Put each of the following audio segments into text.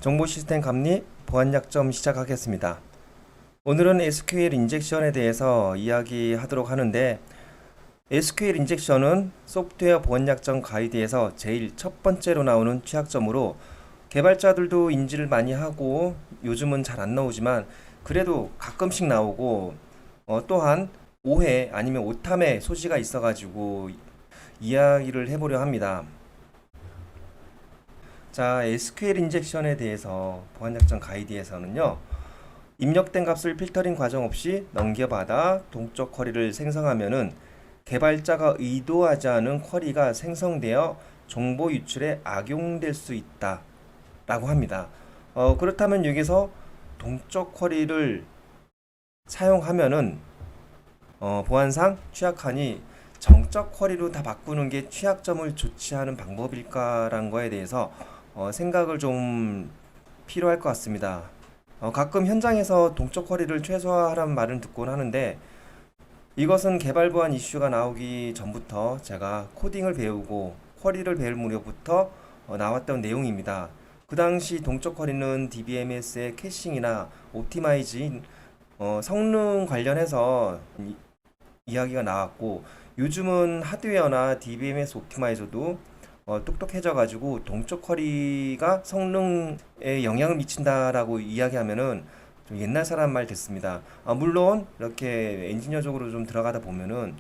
정보 시스템 감리 보안 약점 시작하겠습니다. 오늘은 SQL 인젝션에 대해서 이야기하도록 하는데, SQL 인젝션은 소프트웨어 보안 약점 가이드에서 제일 첫 번째로 나오는 취약점으로 개발자들도 인지를 많이 하고 요즘은 잘 안 나오지만 그래도 가끔씩 나오고, 또한 오해 아니면 오탐의 소지가 있어가지고 이야기를 해보려 합니다. 자, SQL 인젝션에 대해서 보안약점 가이드에서는요, 입력된 값을 필터링 과정 없이 넘겨받아 동적 쿼리를 생성하면은 개발자가 의도하지 않은 쿼리가 생성되어 정보 유출에 악용될 수 있다 라고 합니다. 그렇다면 여기서 동적 쿼리를 사용하면은 보안상 취약하니 정적 쿼리로 다 바꾸는 게 취약점을 조치하는 방법일까라는 거에 대해서 생각을 좀 필요할 것 같습니다. 가끔 현장에서 동적 쿼리를 최소화하라는 말을 듣곤 하는데, 이것은 개발 보안 이슈가 나오기 전부터 제가 코딩을 배우고 쿼리를 배울 무렵부터 나왔던 내용입니다. 그 당시 동적 쿼리는 DBMS의 캐싱이나 옵티마이징 성능 관련해서 이야기가 나왔고, 요즘은 하드웨어나 DBMS 옵티마이저도 똑똑해져 가지고 동적 쿼리가 성능에 영향을 미친다라고 이야기하면은 좀 옛날 사람 말 됐습니다. 물론 이렇게 엔지니어적으로 좀 들어가다 보면은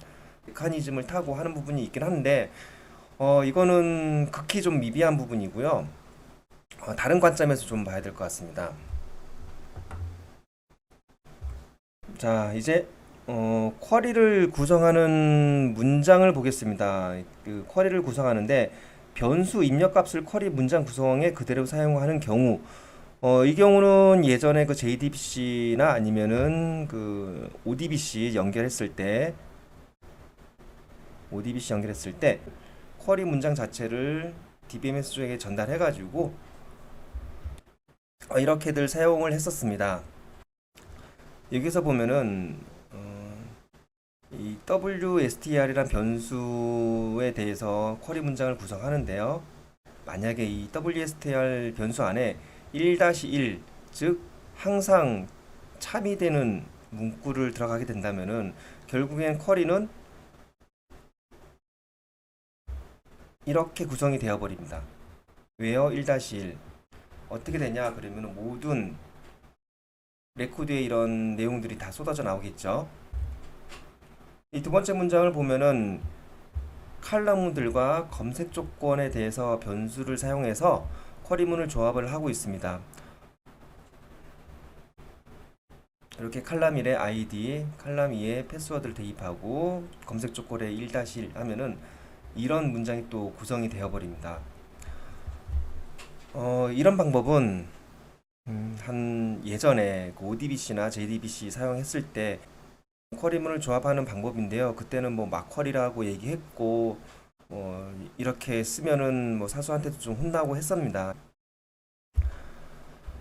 메커니즘을 타고 하는 부분이 있긴 한데, 이거는 극히 좀 미비한 부분이고요. 다른 관점에서 좀 봐야 될 것 같습니다. 자, 이제 쿼리를 구성하는 문장을 보겠습니다. 그 쿼리를 구성하는데 변수 입력값을 쿼리 문장 구성에 그대로 사용하는 경우, 이 경우는 예전에 그 JDBC나 아니면은 그 ODBC 연결했을 때 쿼리 문장 자체를 DBMS 쪽에 전달해가지고 이렇게들 사용을 했었습니다. 여기서 보면은 이 WSTR이란 변수에 대해서 쿼리 문장을 구성하는데요. 만약에 이 WSTR 변수 안에 1-1, 즉 항상 참이되는 문구를 들어가게 된다면은 결국엔 쿼리는 이렇게 구성이 되어 버립니다. 왜요? 1-1 어떻게 되냐? 그러면 모든 레코드에 이런 내용들이 다 쏟아져 나오겠죠. 이 두 번째 문장을 보면은 칼럼들과 검색 조건에 대해서 변수를 사용해서 쿼리문을 조합을 하고 있습니다. 이렇게 칼럼 1에 ID, 칼럼 2에 패스워드를 대입하고 검색 조건에 1-1 하면은 이런 문장이 또 구성이 되어 버립니다. 이런 방법은 한 예전에 그 ODBC나 JDBC 사용했을 때 쿼리문을 조합하는 방법인데요. 그때는 뭐 막쿼리라고 얘기했고, 이렇게 쓰면은 뭐 사수한테도 좀 혼나고 했습니다.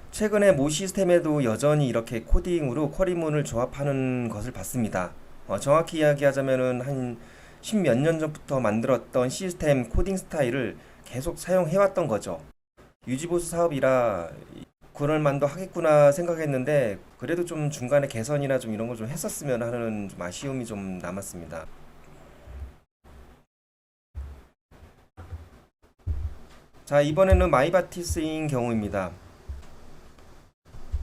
최근에 모 시스템에도 여전히 이렇게 코딩으로 쿼리문을 조합하는 것을 봤습니다. 정확히 이야기하자면은 한 십몇 년 전부터 만들었던 시스템 코딩 스타일을 계속 사용해왔던 거죠. 유지보수 사업이라 그럴 만도 하겠구나 생각했는데, 그래도 좀 중간에 개선이나 좀 이런 거 좀 했었으면 하는 좀 아쉬움이 좀 남았습니다. 자, 이번에는 마이바티스인 경우입니다.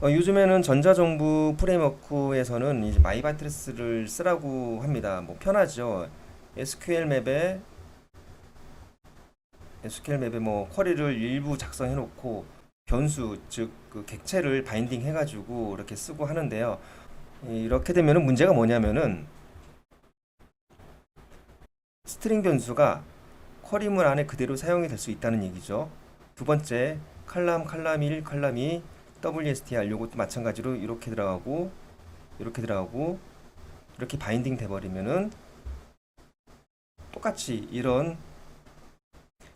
요즘에는 전자정부 프레임워크에서는 이제 마이바티스를 쓰라고 합니다. 뭐 편하죠. SQL 맵에 뭐 쿼리를 일부 작성해 놓고 변수 즉 그 객체를 바인딩 해가지고 이렇게 쓰고 하는데요. 이렇게 되면은 문제가 뭐냐면은 스트링 변수가 쿼리문 안에 그대로 사용이 될 수 있다는 얘기죠. 두 번째 칼럼 1, 칼럼 2, WSTR 요것도 마찬가지로 이렇게 들어가고 이렇게 바인딩 돼 버리면은 똑같이 이런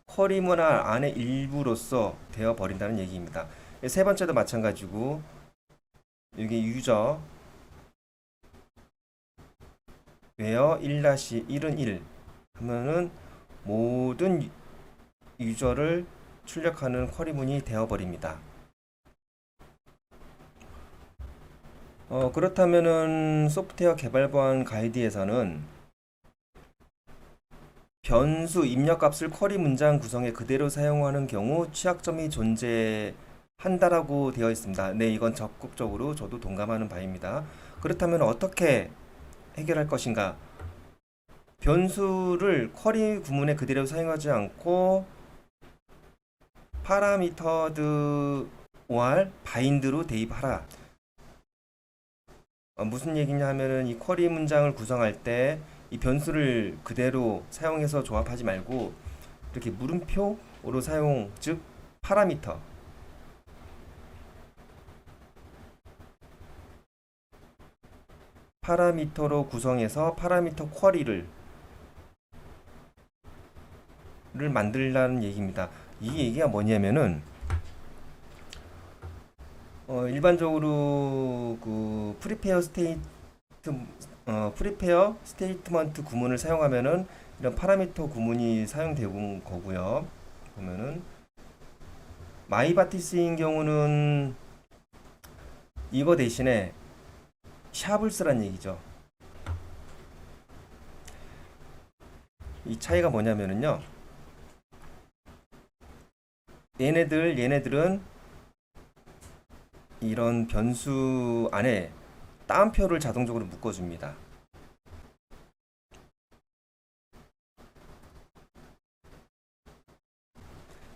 쿼리문 안의 일부로서 되어 버린다는 얘기입니다. 세 번째도 마찬가지고 여기 유저 where 1-1은 1 하면은 모든 유저를 출력하는 쿼리문이 되어 버립니다. 그렇다면은 소프트웨어 개발 보안 가이드에서는 변수 입력값을 쿼리 문장 구성에 그대로 사용하는 경우 취약점이 존재한다라고 되어 있습니다. 네, 이건 적극적으로 저도 동감하는 바입니다. 그렇다면 어떻게 해결할 것인가? 변수를 쿼리 구문에 그대로 사용하지 않고 파라미터드 or 바인드로 대입하라. 무슨 얘기냐 하면은 이 쿼리 문장을 구성할 때 이 변수를 그대로 사용해서 조합하지 말고 이렇게 물음표로 사용, 즉 파라미터로 구성해서 파라미터 쿼리를 만들라는 얘기입니다. 이 얘기가 뭐냐면은 일반적으로 그 프리페어 스테이트먼트 구문을 사용하면은 이런 파라미터 구문이 사용되는 거고요. 보면은 마이바티스인 경우는 이거 대신에 샵을 쓰란 얘기죠. 이 차이가 뭐냐면은요. 얘네들은 이런 변수 안에 따옴표를 자동적으로 묶어줍니다.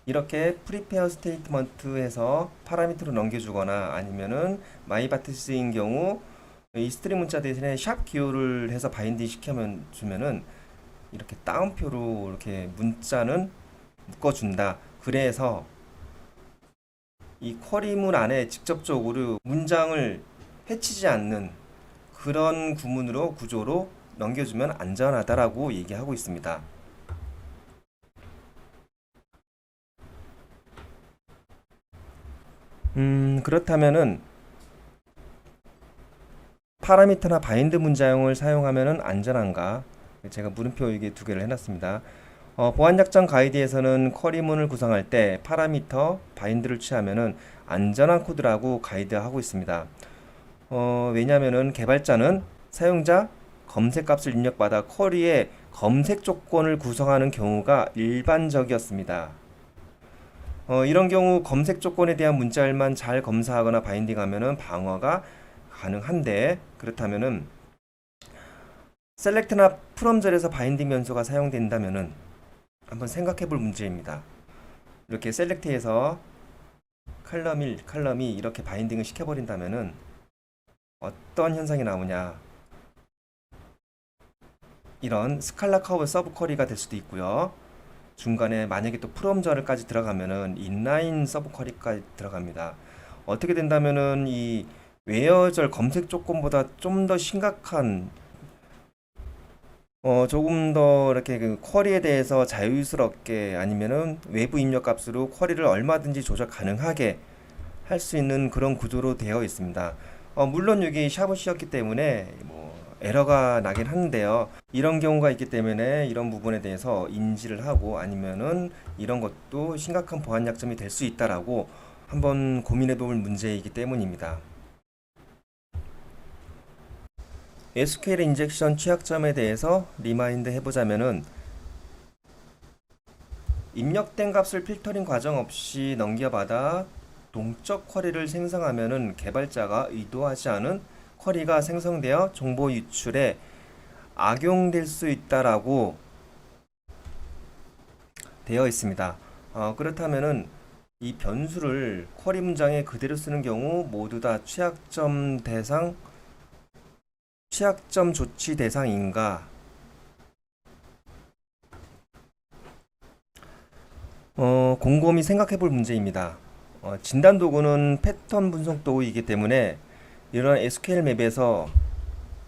이렇게 프리페어 스테이트먼트에서 파라미터로 넘겨주거나 아니면은 마이바티스인 경우 이 스트링 문자 대신에 샵 기호를 해서 바인딩 시켜주면은 이렇게 따옴표로 이렇게 문자는 묶어준다. 그래서 이 쿼리문 안에 직접적으로 문장을 해치지 않는 그런 구문으로 구조로 넘겨주면 안전하다라고 얘기하고 있습니다. 그렇다면은 파라미터나 바인드 문장을 사용하면은 안전한가? 제가 물음표 이게 두 개를 해놨습니다. 보안 약정 가이드에서는 쿼리문을 구성할 때 파라미터, 바인드를 취하면은 안전한 코드라고 가이드하고 있습니다. 왜냐면은 개발자는 사용자 검색값을 입력받아 쿼리의 검색 조건을 구성하는 경우가 일반적이었습니다. 이런 경우 검색 조건에 대한 문자열만 잘 검사하거나 바인딩하면은 방어가 가능한데 그렇다면은 셀렉트나 프롬절에서 바인딩 변수가 사용된다면은 한번 생각해 볼 문제입니다. 이렇게 셀렉트에서 칼럼 1, 칼럼 2 이렇게 바인딩을 시켜버린다면은 어떤 현상이 나오냐. 이런 스칼라 커브 서브 쿼리가 될 수도 있고요. 중간에 만약에 또 프롬절까지 들어가면은 인라인 서브 쿼리까지 들어갑니다. 어떻게 된다면은 이 웨어절 검색 조건보다 좀 더 심각한 조금 더 이렇게 그 쿼리에 대해서 자유스럽게 아니면은 외부 입력 값으로 쿼리를 얼마든지 조절 가능하게 할 수 있는 그런 구조로 되어 있습니다. 물론 여기 샵은 씌었기 때문에 뭐 에러가 나긴 하는데요. 이런 경우가 있기 때문에 이런 부분에 대해서 인지를 하고 아니면은 이런 것도 심각한 보안 약점이 될 수 있다라고 한번 고민해 볼 문제이기 때문입니다. SQL 인젝션 취약점에 대해서 리마인드 해보자면은 입력된 값을 필터링 과정 없이 넘겨받아 동적 쿼리를 생성하면은 개발자가 의도하지 않은 쿼리가 생성되어 정보 유출에 악용될 수 있다라고 되어 있습니다. 그렇다면은 이 변수를 쿼리 문장에 그대로 쓰는 경우 모두 다 취약점 조치 대상인가? 곰곰이 생각해 볼 문제입니다. 진단 도구는 패턴 분석 도구이기 때문에 이런 SQL 맵에서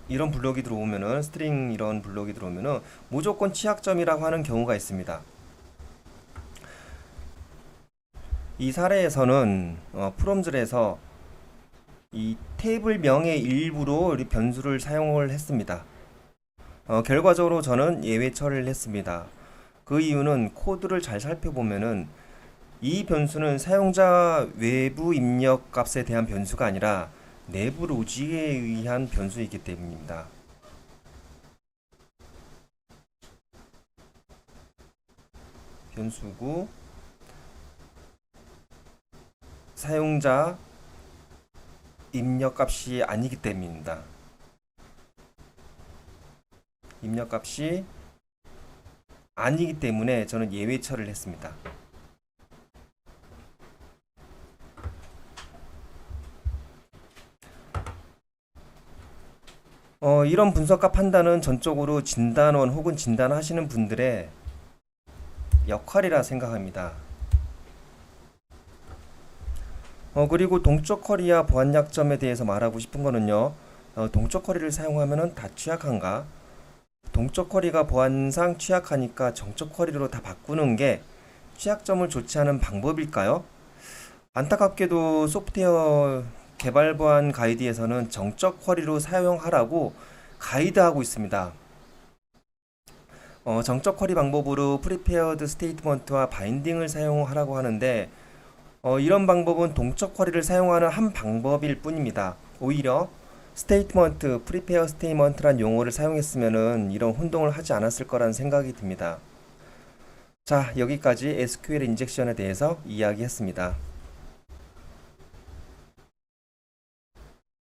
이런 블록이 들어오면은 스트링 이런 블록이 들어오면은 무조건 취약점이라고 하는 경우가 있습니다. 이 사례에서는 프롬즐에서 이 테이블 명의 일부로 우리 변수를 사용을 했습니다. 결과적으로 저는 예외 처리를 했습니다. 그 이유는 코드를 잘 살펴보면은 이 변수는 사용자 외부 입력 값에 대한 변수가 아니라 내부 로직에 의한 변수이기 때문입니다. 변수고 사용자 입력값이 아니기 때문입니다. 입력값이 아니기 때문에 저는 예외 처리를 했습니다. 이런 분석과 판단은 전적으로 진단원 혹은 진단하시는 분들의 역할이라 생각합니다. 그리고 동적 커리와 보안 약점에 대해서 말하고 싶은 거는요. 동적 커리를 사용하면 다 취약한가? 동적 커리가 보안상 취약하니까 정적 커리로 다 바꾸는 게 취약점을 조치하는 방법일까요? 안타깝게도 소프트웨어 개발 보안 가이드에서는 정적 커리로 사용하라고 가이드하고 있습니다. 정적 커리 방법으로 프리페어드 스테이트먼트와 바인딩을 사용하라고 하는데 이런 방법은 동적 커리를 사용하는 한 방법일 뿐입니다. 오히려 스테이트먼트, 프리페어 스테이트먼트란 용어를 사용했으면은 이런 혼동을 하지 않았을 거라는 생각이 듭니다. 자, 여기까지 SQL 인젝션에 대해서 이야기했습니다.